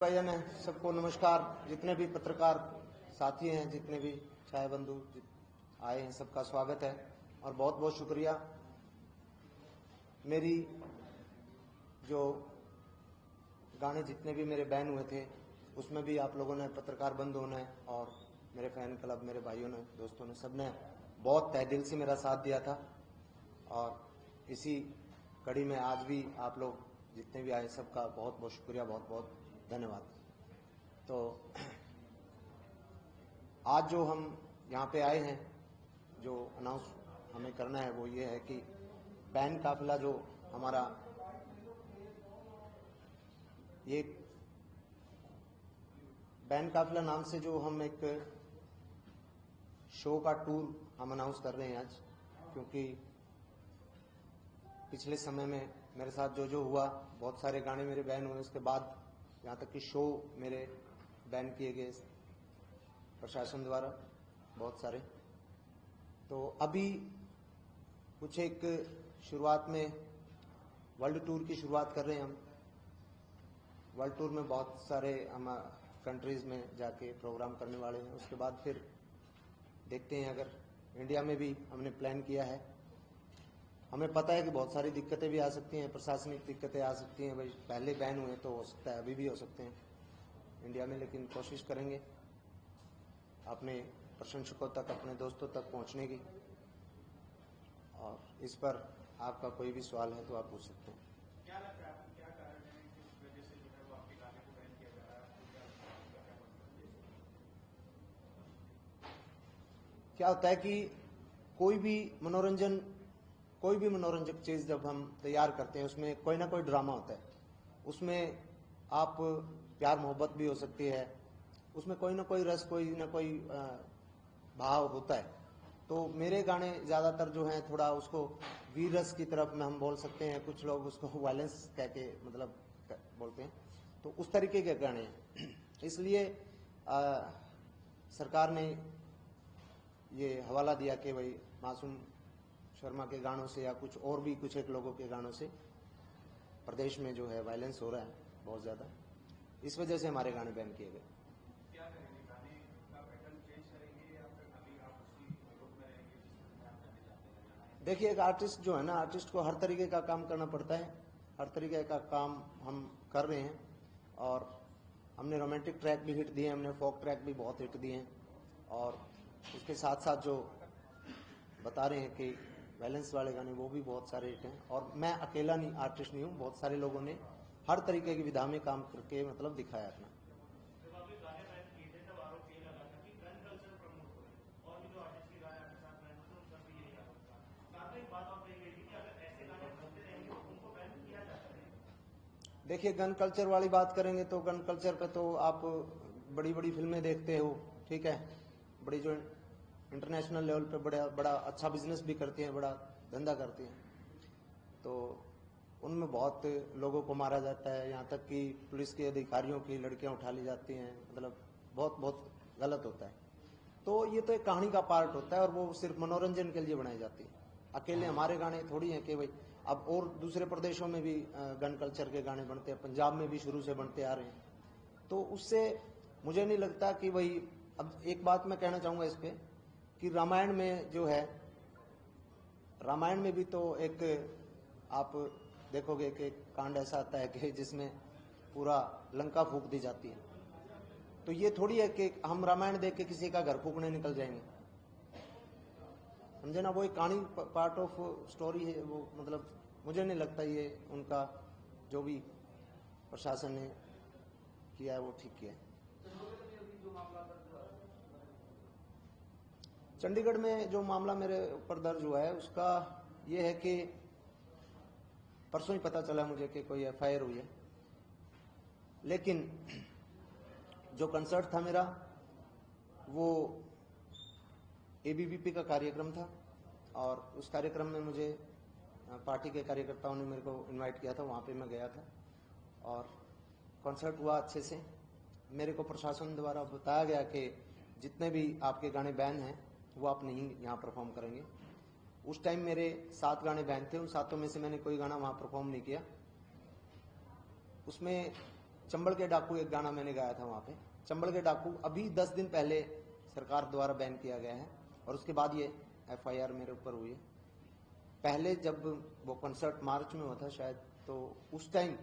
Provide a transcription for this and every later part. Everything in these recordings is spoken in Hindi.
भाइयों ने सबको नमस्कार। जितने भी पत्रकार साथी हैं, जितने भी चाय बंधु आए हैं, सबका स्वागत है और बहुत बहुत शुक्रिया। मेरी जो गाने जितने भी मेरे बैन हुए थे उसमें भी आप लोगों ने, पत्रकार बंधुओं ने और मेरे फैन क्लब, मेरे भाइयों ने, दोस्तों ने, सबने बहुत तहे दिल से मेरा साथ दिया था। और इसी कड़ी में आज भी आप लोग जितने भी आए सबका बहुत बहुत शुक्रिया, बहुत बहुत धन्यवाद। तो आज जो हम यहाँ पे आए हैं, जो अनाउंस हमें करना है वो ये है कि बैन काफिला जो हमारा ये बैन काफिला नाम से जो हम एक शो का टूर हम अनाउंस कर रहे हैं आज, क्योंकि पिछले समय में मेरे साथ जो हुआ, बहुत सारे गाने मेरे बैन हुए, उसके बाद यहाँ तक कि शो मेरे बैन किए गए प्रशासन द्वारा बहुत सारे। तो अभी कुछ एक शुरुआत में वर्ल्ड टूर की शुरुआत कर रहे हैं हम। वर्ल्ड टूर में बहुत सारे हम कंट्रीज में जाके प्रोग्राम करने वाले हैं। उसके बाद फिर देखते हैं, अगर इंडिया में भी हमने प्लान किया है। हमें पता है कि बहुत सारी दिक्कतें भी आ सकती हैं, प्रशासनिक दिक्कतें आ सकती हैं। भाई पहले बैन हुए तो हो सकता है अभी भी हो सकते हैं इंडिया में, लेकिन कोशिश करेंगे अपने प्रशंसकों तक, अपने दोस्तों तक पहुंचने की। और इस पर आपका कोई भी सवाल है तो आप पूछ सकते हैं। क्या लगता है आपको, क्या कारण है किस वजह से जो है वो आपके गाने को बैन किया जा रहा है? क्या होता है कि कोई भी मनोरंजक चीज जब हम तैयार करते हैं उसमें कोई ना कोई ड्रामा होता है। उसमें आप प्यार मोहब्बत भी हो सकती है, उसमें कोई ना कोई रस, कोई ना कोई भाव होता है। तो मेरे गाने ज्यादातर जो हैं थोड़ा उसको वीर रस की तरफ में हम बोल सकते हैं, कुछ लोग उसको वायलेंस कह के मतलब बोलते हैं। तो उस तरीके के गाने हैं। इसलिए सरकार ने ये हवाला दिया कि भाई मासूम शर्मा के गानों से या कुछ और भी कुछ एक लोगों के गानों से प्रदेश में जो है वायलेंस हो रहा है बहुत ज्यादा। इस वजह से हमारे गाने बैन किए गए। क्या करेंगे, गाने का पैटर्न चेंज करेंगे या फिर अभी आप उसी ग्रुप में रहेंगे जिसमें आप करने जाते हैं? देखिए, एक आर्टिस्ट जो है ना, आर्टिस्ट को हर तरीके का काम करना पड़ता है। हर तरीके का काम हम कर रहे हैं और हमने रोमांटिक ट्रैक भी हिट दिए, हमने फोक ट्रैक भी बहुत हिट दिए हैं। और उसके साथ साथ जो बता रहे हैं कि वायलेंस वाले गाने, वो भी बहुत सारे हिट हैं। और मैं अकेला नहीं, आर्टिस्ट नहीं हूँ, बहुत सारे लोगों ने हर तरीके की विधा में काम करके मतलब दिखाया अपना। जब आप ये गाने बैन किए थे तब आरोप ये लगा था कि गन कल्चर प्रमोट हो रहे हैं, और भी जो आर्टिस्ट के गाने आपके साथ बैन होते हैं उन पर भी यही आरोप था। साथ में एक बात और कही गई थी कि अगर ऐसे गाने बनते रहेंगे तो उनको बैन किया जाता रहेगा। देखिए, गन कल्चर वाली बात करेंगे तो गन कल्चर पे तो आप बड़ी बड़ी फिल्में देखते हो, ठीक है, बड़ी जो इंटरनेशनल लेवल पे बड़ा बड़ा अच्छा बिजनेस भी करती हैं, बड़ा धंधा करती हैं। तो उनमें बहुत लोगों को मारा जाता है, यहाँ तक कि पुलिस के अधिकारियों की लड़कियां उठा ली जाती हैं। मतलब बहुत बहुत गलत होता है। तो ये तो एक कहानी का पार्ट होता है और वो सिर्फ मनोरंजन के लिए बनाई जाती है। अकेले हमारे गाने थोड़ी हैं कि भाई, अब और दूसरे प्रदेशों में भी गन कल्चर के गाने बनते हैं, पंजाब में भी शुरू से बनते आ रहे हैं। तो उससे मुझे नहीं लगता कि भाई, अब एक बात मैं कहना चाहूंगा इस पे कि रामायण में जो है, रामायण में भी तो एक आप देखोगे कि कांड ऐसा आता है कि जिसमें पूरा लंका फूंक दी जाती है। तो ये थोड़ी है कि हम रामायण देख के किसी का घर फूकने निकल जाएंगे, समझे ना। वो एक कहानी, पार्ट ऑफ स्टोरी है वो। मतलब मुझे नहीं लगता ये उनका जो भी प्रशासन ने किया है वो ठीक किया है। चंडीगढ़ में जो मामला मेरे ऊपर दर्ज हुआ है उसका ये है कि परसों ही पता चला मुझे कि कोई एफआईआर हुई है। लेकिन जो कंसर्ट था मेरा वो एबीवीपी का कार्यक्रम था और उस कार्यक्रम में मुझे पार्टी के कार्यकर्ताओं ने मेरे को इनवाइट किया था, वहां पे मैं गया था और कंसर्ट हुआ अच्छे से। मेरे को प्रशासन द्वारा बताया गया कि जितने भी आपके गाने बैन हैं वो आप नहीं यहाँ परफॉर्म करेंगे। उस टाइम मेरे 7 गाने बैन थे, उन 7 में से मैंने कोई गाना वहां परफॉर्म नहीं किया। उसमें चंबल के डाकू एक गाना मैंने गाया था वहां पे। चंबल के डाकू अभी 10 दिन पहले सरकार द्वारा बैन किया गया है और उसके बाद ये FIR मेरे ऊपर हुई है। पहले जब वो कंसर्ट मार्च में हुआ था शायद, तो उस टाइम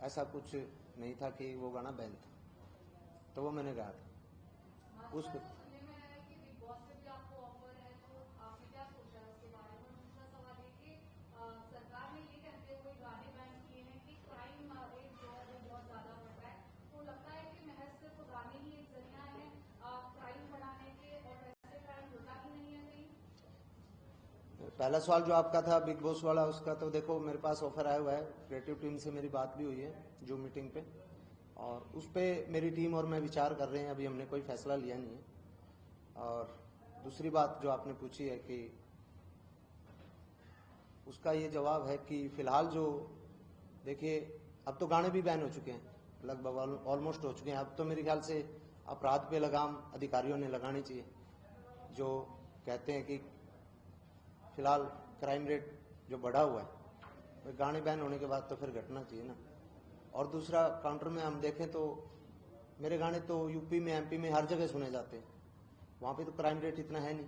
ऐसा कुछ नहीं था कि वो गाना बैन था, तो वो मैंने गाया था उसको। पहला सवाल जो आपका था बिग बॉस वाला, उसका तो देखो मेरे पास ऑफर आया हुआ है, क्रिएटिव टीम से मेरी बात भी हुई है जो मीटिंग पे, और उस पे मेरी टीम और मैं विचार कर रहे हैं। अभी हमने कोई फैसला लिया नहीं है। और दूसरी बात जो आपने पूछी है कि उसका ये जवाब है कि फिलहाल जो देखिए, अब तो गाने भी बैन हो चुके हैं, लगभग ऑलमोस्ट हो चुके हैं। अब तो मेरे ख्याल से अपराध पे लगाम अधिकारियों ने लगानी चाहिए, जो कहते हैं कि फिलहाल क्राइम रेट जो बढ़ा हुआ है, गाने बैन होने के बाद तो फिर घटना चाहिए ना। और दूसरा काउंटर में हम देखें तो मेरे गाने तो यूपी में MP में हर जगह सुने जाते हैं, वहां पे तो क्राइम रेट इतना है नहीं।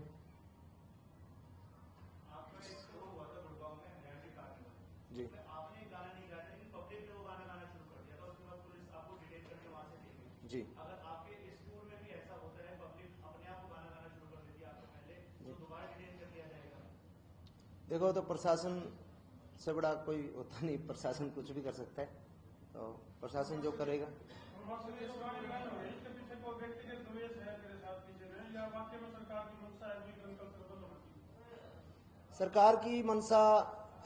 जी आपने गाना नहीं गाया, लेकिन पब्लिक ने वो गाना गाना शुरू कर दिया था, उसके बाद पुलिस आपको डिटेन करके वहां से ले गई। जी अगर आपके इस टूर में भी ऐसा होता है, पब्लिक अपने आप को गाना गाना शुरू कर देती है आपसे पहले, तो दोबारा डिटेन कर दिया जाएगा? देखो, तो प्रशासन से बड़ा कोई होता नहीं, प्रशासन कुछ भी कर सकता है, तो प्रशासन जो करेगा। सरकार की मंशा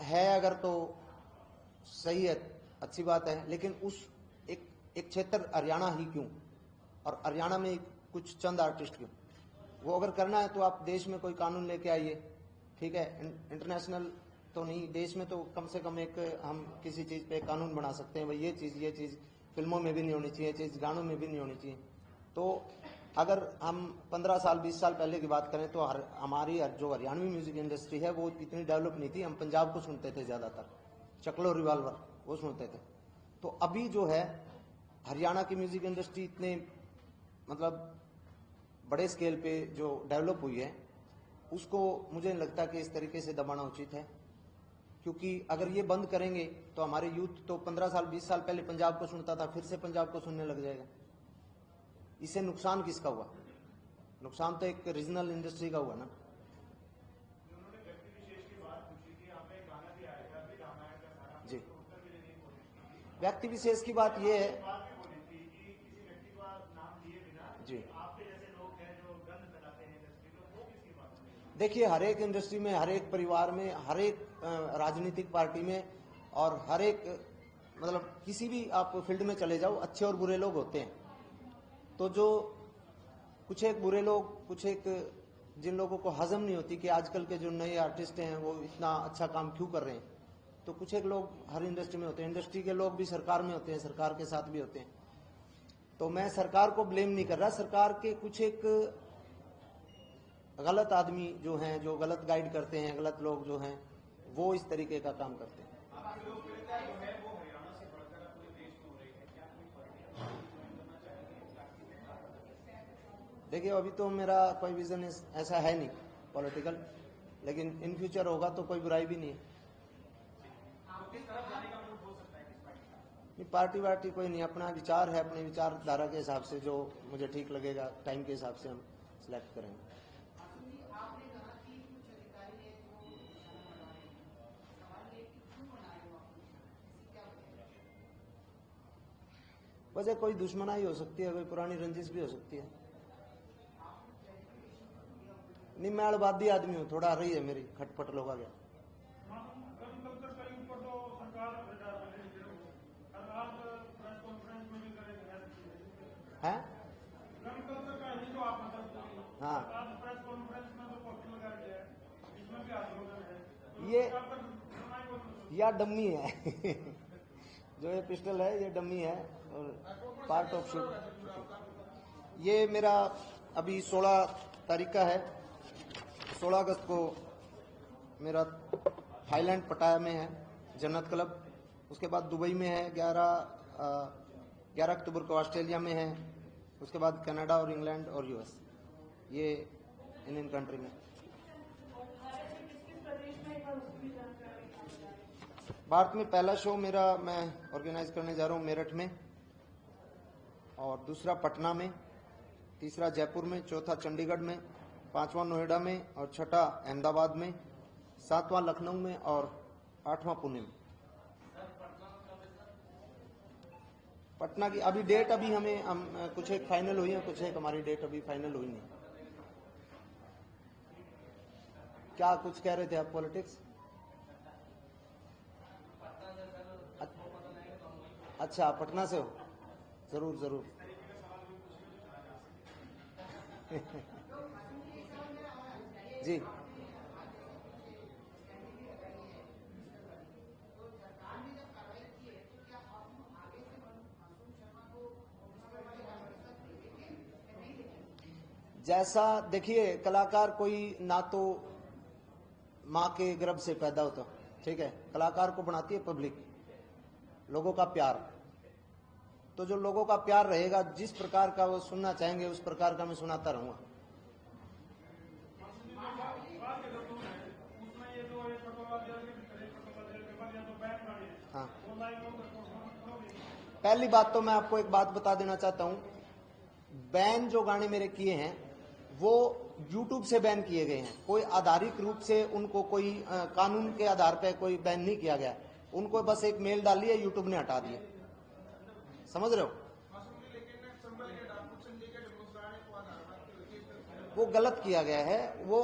है अगर तो सही है, अच्छी बात है, लेकिन उस एक क्षेत्र हरियाणा ही क्यों, और हरियाणा में कुछ चंद आर्टिस्ट क्यों? वो अगर करना है तो आप देश में कोई कानून लेके आइए, ठीक है। इंटरनेशनल तो नहीं, देश में तो कम से कम एक हम किसी चीज पे कानून बना सकते हैं, भाई ये चीज फिल्मों में भी नहीं होनी चाहिए, चीज गानों में भी नहीं होनी चाहिए। तो अगर हम 15 साल 20 साल पहले की बात करें तो हमारी जो हरियाणवी म्यूजिक इंडस्ट्री है वो इतनी डेवलप नहीं थी। हम पंजाब को सुनते थे ज्यादातर, चकलो रिवाल्वर वो सुनते थे। तो अभी जो है हरियाणा की म्यूजिक इंडस्ट्री इतने मतलब बड़े स्केल पे जो डेवलप हुई है, उसको मुझे नहीं लगता कि इस तरीके से दबाना उचित है, क्योंकि अगर ये बंद करेंगे तो हमारे यूथ तो 15 साल 20 साल पहले पंजाब को सुनता था, फिर से पंजाब को सुनने लग जाएगा। इससे नुकसान किसका हुआ? नुकसान तो एक रीजनल इंडस्ट्री का हुआ ना। उन्होंने व्यक्ति विशेष की बात पूछी कि आप एक गाना भी आएगा अभी रामायण का सारा, जी, उत्तर भी नहीं बोली, व्यक्ति विशेष की बात यह है, बात भी बोली थी कि किसी व्यक्ति का नाम लिए बिना जी, आपके जैसे लोग हैं जो गंद फैलाते हैं इंडस्ट्री में, वो किसकी बात है? देखिए हर एक इंडस्ट्री में, हर एक परिवार में, हर एक राजनीतिक पार्टी में, और हर एक मतलब किसी भी आप फील्ड में चले जाओ, अच्छे और बुरे लोग होते हैं। तो जो कुछ एक बुरे लोग, कुछ एक जिन लोगों को हजम नहीं होती कि आजकल के जो नए आर्टिस्ट हैं वो इतना अच्छा काम क्यों कर रहे हैं, तो कुछ एक लोग हर इंडस्ट्री में होते हैं। इंडस्ट्री के लोग भी सरकार में होते हैं, सरकार के साथ भी होते हैं। तो मैं सरकार को ब्लेम नहीं कर रहा, सरकार के कुछ एक गलत आदमी जो हैं, जो गलत गाइड करते हैं, गलत लोग जो हैं, वो इस तरीके का काम करते हैं। देखिए अभी तो मेरा कोई विजन ऐसा है नहीं पॉलिटिकल, लेकिन इन फ्यूचर होगा तो कोई बुराई भी नहीं है। नहीं, पार्टी वार्टी कोई नहीं, अपना विचार है, अपने विचारधारा के हिसाब से जो मुझे ठीक लगेगा टाइम के हिसाब से हम सिलेक्ट करेंगे। वजह कोई दुश्मनाई हो सकती है, कोई पुरानी रंजिश भी हो सकती है। नहीं, मैं अड़बादी आदमी हूँ, थोड़ा रही है मेरी खटपट लोग आ गया है। हाँ, ये डम्मी है जो ये पिस्टल है ये डम्मी है और पार्ट ऑफ शूट। ये मेरा अभी 16 तारीख का है, 16 अगस्त को मेरा थाईलैंड पटाया में है जन्नत क्लब, उसके बाद दुबई में है 11 11 अक्टूबर को ऑस्ट्रेलिया में है, उसके बाद कनाडा और इंग्लैंड और यूएस, ये इंडियन कंट्री में। भारत में पहला शो मेरा मैं ऑर्गेनाइज करने जा रहा हूँ मेरठ में, और दूसरा पटना में, तीसरा जयपुर में, चौथा चंडीगढ़ में, पांचवां नोएडा में और छठा अहमदाबाद में, सातवां लखनऊ में और आठवां पुणे में। पटना की अभी डेट अभी हम कुछ एक फाइनल हुई है, कुछ एक हमारी डेट अभी फाइनल हुई नहीं। क्या कुछ कह रहे थे आप? पॉलिटिक्स? अच्छा, पटना से हो? जरूर जरूर। जी, जैसा देखिए, कलाकार कोई ना तो माँ के गर्भ से पैदा होता, ठीक है, कलाकार को बनाती है पब्लिक, लोगों का प्यार। तो जो लोगों का प्यार रहेगा, जिस प्रकार का वो सुनना चाहेंगे उस प्रकार का मैं सुनाता रहूंगा। हाँ, पहली बात तो मैं आपको एक बात बता देना चाहता हूं, बैन जो गाने मेरे किए हैं वो YouTube से बैन किए गए हैं, कोई आधारिक रूप से उनको कोई कानून के आधार पर कोई बैन नहीं किया गया। उनको बस एक मेल डाली है, YouTube ने हटा दिया। समझ रहे हो? वो गलत किया गया है। वो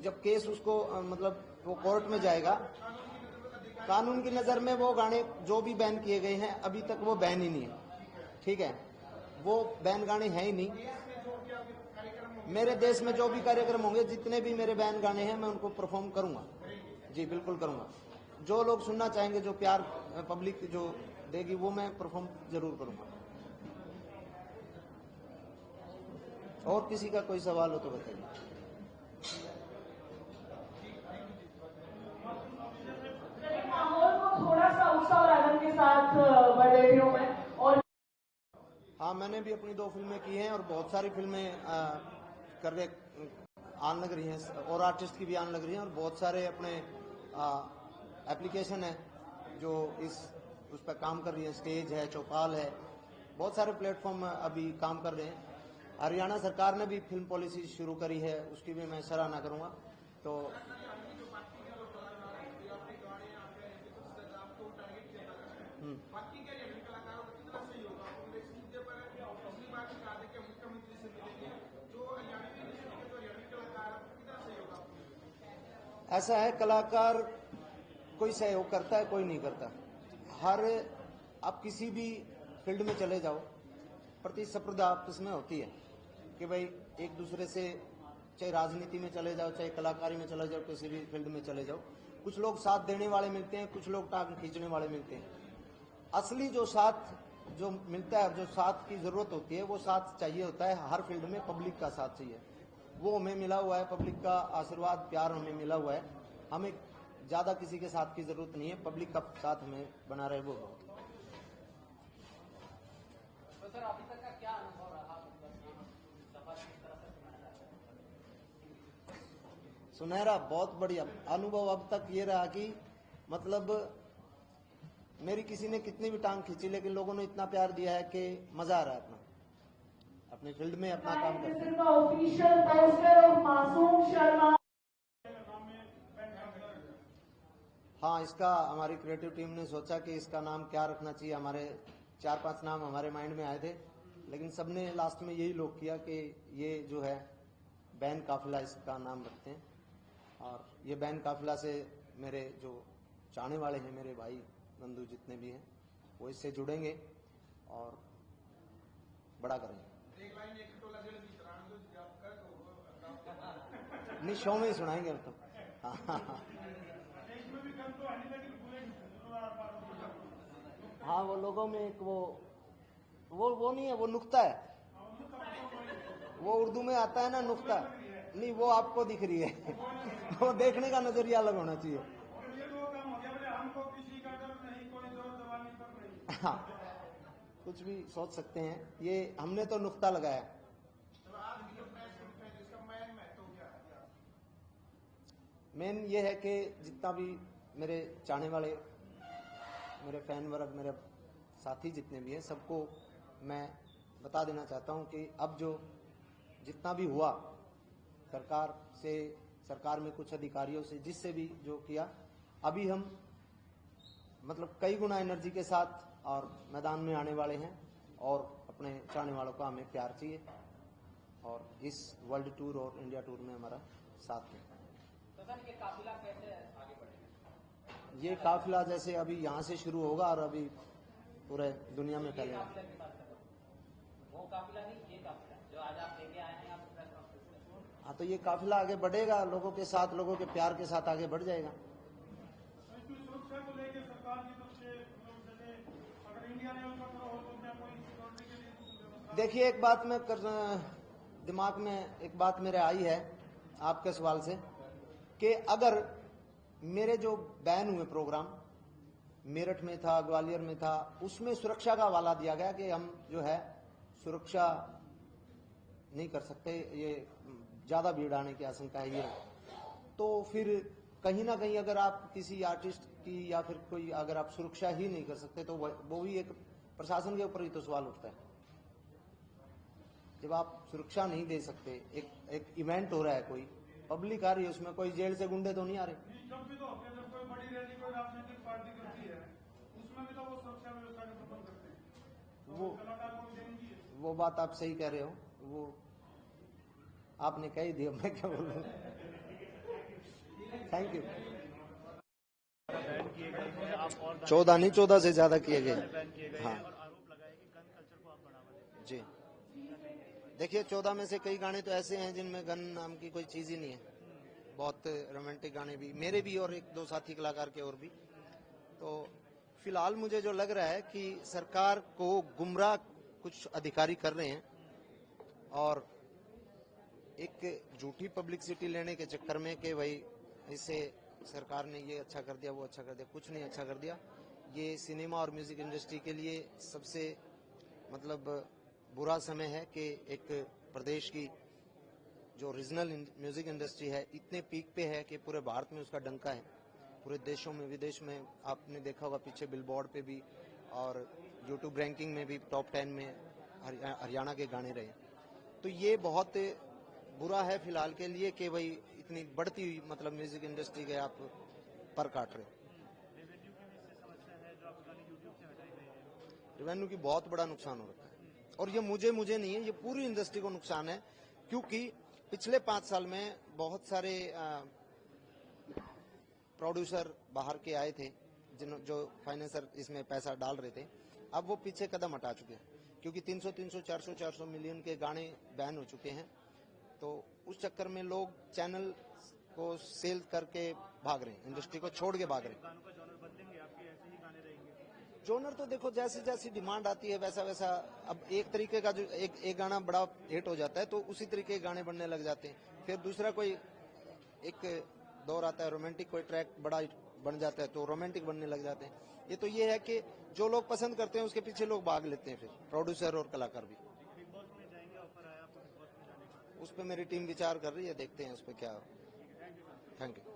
जब केस उसको मतलब वो कोर्ट में जाएगा, कानून की नजर में वो गाने जो भी बैन किए गए हैं अभी तक वो बैन ही नहीं है, ठीक है, वो बैन गाने हैं ही नहीं। मेरे देश में जो भी कार्यक्रम होंगे, जितने भी मेरे बैन गाने हैं, मैं उनको परफॉर्म करूंगा। जी बिल्कुल करूंगा। जो लोग सुनना चाहेंगे, जो प्यार पब्लिक जो देगी, वो मैं परफॉर्म जरूर करूंगा। और किसी का कोई सवाल हो तो बताइए। माहौल को थोड़ा सा उत्साह और आनंद के साथ बर्थडे में। और हाँ, मैंने भी अपनी 2 फिल्में की हैं और बहुत सारी फिल्में करने आने लग रही हैं, और आर्टिस्ट की भी आने लग रही हैं, और बहुत सारे अपने एप्लीकेशन है जो उस पर काम कर रही है, स्टेज है, चौपाल है, बहुत सारे प्लेटफॉर्म अभी काम कर रहे हैं। हरियाणा सरकार ने भी फिल्म पॉलिसी शुरू करी है, उसकी भी मैं सराहना करूंगा। तो ऐसा है, कलाकार कोई सहयोग करता है, कोई नहीं करता। हर आप किसी भी फील्ड में चले जाओ, प्रतिस्पर्धा आपस में होती है कि भाई एक दूसरे से, चाहे राजनीति में चले जाओ, चाहे कलाकारी में चले जाओ, किसी भी फील्ड में चले जाओ, कुछ लोग साथ देने वाले मिलते हैं, कुछ लोग टांग खींचने वाले मिलते हैं। असली जो साथ जो मिलता है, जो साथ की जरूरत होती है, वो साथ चाहिए होता है हर फील्ड में। पब्लिक का साथ चाहिए, वो हमें मिला हुआ है, पब्लिक का आशीर्वाद प्यार हमें मिला हुआ है। हमें ज्यादा किसी के साथ की जरूरत नहीं है, पब्लिक का साथ हमें बना रहे वो बहुत। तो सर अभी तक का क्या अनुभव रहा? सुनहरा, बहुत बढ़िया अनुभव अब तक ये रहा कि मतलब मेरी किसी ने कितनी भी टांग खींची, लेकिन लोगों ने इतना प्यार दिया है कि मजा आ रहा है अपने फील्ड में अपना काम करने। Official poster of Masoom Sharma. हाँ, इसका हमारी क्रिएटिव टीम ने सोचा कि इसका नाम क्या रखना चाहिए। हमारे 4-5 नाम हमारे माइंड में आए थे, लेकिन सबने लास्ट में यही लोग किया कि ये जो है बैन काफिला इसका नाम रखते हैं। और ये बैन काफिला से मेरे जो चाहने वाले हैं, मेरे भाई बंधु जितने भी हैं, वो इससे जुड़ेंगे और बड़ा करेंगे। नहीं, शो में ही सुनाएंगे हम तो। हाँ, वो लोगों में एक वो नहीं है, वो नुक्ता है, वो उर्दू में आता है ना नुक्ता। नहीं, वो आपको दिख रही है। वो देखने का नजरिया अलग होना चाहिए। हाँ, कुछ भी सोच सकते हैं, ये हमने तो नुक्ता लगाया। मेन ये है कि जितना भी मेरे चाहने वाले, मेरे फैन वर्ग, मेरे साथी जितने भी हैं, सबको मैं बता देना चाहता हूं कि अब जो जितना भी हुआ सरकार से, सरकार में कुछ अधिकारियों से, जिससे भी जो किया, अभी हम मतलब कई गुना एनर्जी के साथ और मैदान में आने वाले हैं और अपने चाहने वालों का हमें प्यार चाहिए और इस वर्ल्ड टूर और इंडिया टूर में हमारा साथ है। तो सर ये काफिला कैसे आगे बढ़ेगा? ये काफिला जैसे अभी यहाँ से शुरू होगा और अभी पूरे दुनिया में फैलेगा। काफिला की बात कर रहा हूं। वो काफिला नहीं, ये काफिला जो आज आप लेके आए हैं, आप प्रेस कॉन्फ्रेंस में। हाँ, तो ये काफिला आगे बढ़ेगा, लोगों के साथ, लोगों के प्यार के साथ आगे बढ़ जाएगा। सुरक्षा को लेकर सरकार की तरफ से जैसे अगर इंडिया लेवल पर हो तो क्या कोई सिक्योरिटी के लिए कुछ व्यवस्था? देखिए, एक बात में दिमाग में एक बात मेरे आई है आपके सवाल से कि अगर मेरे जो बैन हुए प्रोग्राम मेरठ में था, ग्वालियर में था, उसमें सुरक्षा का हवाला दिया गया कि हम जो है सुरक्षा नहीं कर सकते, ये ज्यादा भीड़ आने की आशंका है, ये तो फिर कहीं ना कहीं अगर आप किसी आर्टिस्ट की या फिर कोई अगर आप सुरक्षा ही नहीं कर सकते तो वो भी एक प्रशासन के ऊपर ही तो सवाल उठता है। जब आप सुरक्षा नहीं दे सकते, एक इवेंट हो रहा है, कोई पब्लिक आ रही है, उसमें कोई जेल से गुंडे तो नहीं आ रहे। जब भी तो होते हैं, जब कोई बड़ी रैली कोई राजनीतिक पार्टी करती है उसमें भी तो वो सुरक्षा व्यवस्था का प्रबंध करते हैं, वो कलाकार को देंगी है। वो बात आप सही कह रहे हो, वो आपने कह ही दिया, मैं क्या बोलूं। Thank you. 14 नहीं, 14 से ज्यादा किए गए। हाँ जी, देखिए 14 में से कई गाने तो ऐसे हैं जिनमें गन नाम की कोई चीज ही नहीं है, बहुत रोमांटिक गाने भी मेरे भी और एक दो साथी कलाकार के और भी। तो फिलहाल मुझे जो लग रहा है कि सरकार को गुमराह कुछ अधिकारी कर रहे हैं और एक झूठी पब्लिसिटी लेने के चक्कर में कि भाई इससे सरकार ने ये अच्छा कर दिया, वो अच्छा कर दिया, कुछ नहीं अच्छा कर दिया। ये सिनेमा और म्यूजिक इंडस्ट्री के लिए सबसे मतलब बुरा समय है कि एक प्रदेश की जो रीजनल म्यूजिक इंडस्ट्री है इतने पीक पे है कि पूरे भारत में उसका डंका है, पूरे देशों में, विदेश में आपने देखा होगा, पीछे बिलबोर्ड पे भी और यूट्यूब रैंकिंग में भी टॉप 10 में हरियाणा के गाने रहे। तो ये बहुत बुरा है फिलहाल के लिए कि भाई इतनी बढ़ती हुई मतलब म्यूजिक इंडस्ट्री के आप पर काट रहे। रेवेन्यू की बहुत बड़ा नुकसान हो रखा है और ये मुझे नहीं है, ये पूरी इंडस्ट्री को नुकसान है, क्योंकि पिछले 5 साल में बहुत सारे प्रोड्यूसर बाहर के आए थे जो फाइनेंसर इसमें पैसा डाल रहे थे, अब वो पीछे कदम हटा चुके हैं क्योंकि 300 400 मिलियन के गाने बैन हो चुके हैं। तो उस चक्कर में लोग चैनल को सेल करके भाग रहे हैं, इंडस्ट्री को छोड़ के भाग रहे हैं। जोनर तो देखो जैसे जैसी डिमांड आती है वैसा वैसा, अब एक तरीके का जो एक गाना बड़ा हिट हो जाता है तो उसी तरीके के गाने बनने लग जाते हैं, फिर दूसरा कोई एक दौर आता है, रोमांटिक कोई ट्रैक बड़ा बन जाता है तो रोमांटिक बनने लग जाते हैं। ये तो ये है कि जो लोग पसंद करते हैं उसके पीछे लोग भाग लेते हैं, फिर प्रोड्यूसर और कलाकार भी। उस पर मेरी टीम विचार कर रही है, देखते हैं उस पर क्या। Thank you.